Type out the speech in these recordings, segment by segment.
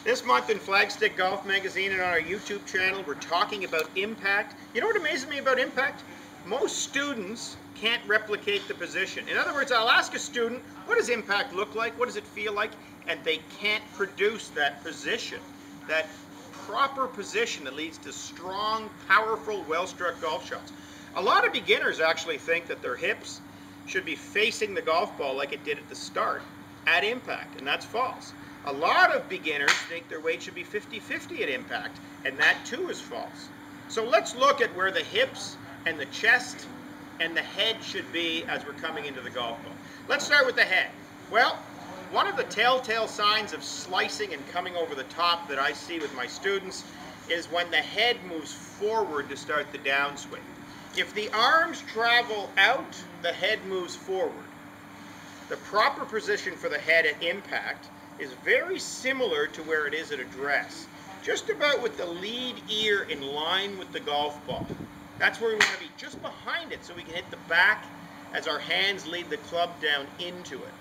This month in Flagstick Golf Magazine and on our YouTube channel, we're talking about impact. You know what amazes me about impact? Most students can't replicate the position. In other words, I'll ask a student, what does impact look like? What does it feel like? And they can't produce that position, that proper position that leads to strong, powerful, well-struck golf shots. A lot of beginners actually think that their hips should be facing the golf ball like it did at the start at impact, and that's false. A lot of beginners think their weight should be 50-50 at impact, and that too is false. So let's look at where the hips and the chest and the head should be as we're coming into the golf ball. Let's start with the head. Well, one of the telltale signs of slicing and coming over the top that I see with my students is when the head moves forward to start the downswing. If the arms travel out, the head moves forward. The proper position for the head at impact is very similar to where it is at address. Just about with the lead ear in line with the golf ball. That's where we want to be, just behind it, so we can hit the back as our hands lead the club down into it.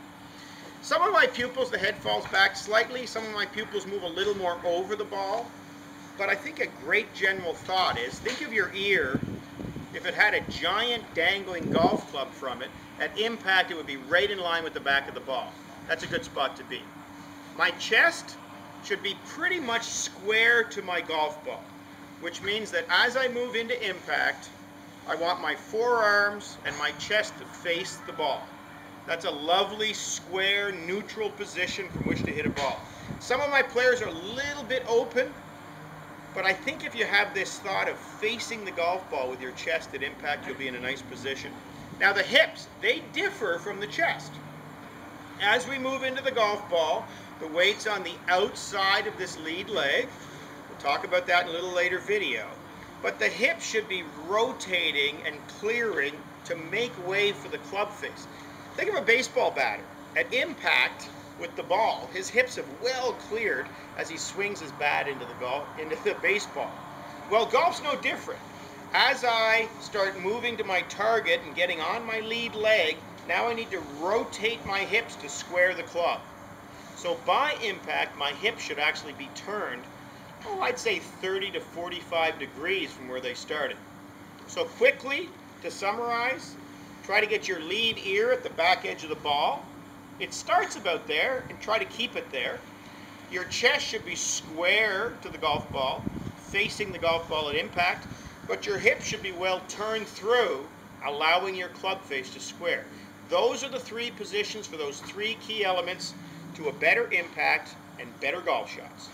Some of my pupils, the head falls back slightly. Some of my pupils move a little more over the ball. But I think a great general thought is, think of your ear. If it had a giant dangling golf club from it, at impact it would be right in line with the back of the ball. That's a good spot to be. My chest should be pretty much square to my golf ball, which means that as I move into impact, I want my forearms and my chest to face the ball. That's a lovely, square, neutral position from which to hit a ball. Some of my players are a little bit open, but I think if you have this thought of facing the golf ball with your chest at impact, you'll be in a nice position. Now the hips, they differ from the chest. As we move into the golf ball, the weight's on the outside of this lead leg. We'll talk about that in a little later video. But the hips should be rotating and clearing to make way for the club face. Think of a baseball batter. At impact with the ball, his hips have well cleared as he swings his bat into the baseball. Well, golf's no different. As I start moving to my target and getting on my lead leg, now I need to rotate my hips to square the club. So by impact, my hips should actually be turned, I'd say 30 to 45 degrees from where they started. So quickly, to summarize, try to get your lead ear at the back edge of the ball. It starts about there, and try to keep it there. Your chest should be square to the golf ball, facing the golf ball at impact, but your hips should be well turned through, allowing your club face to square. Those are the three positions for those three key elements to a better impact and better golf shots.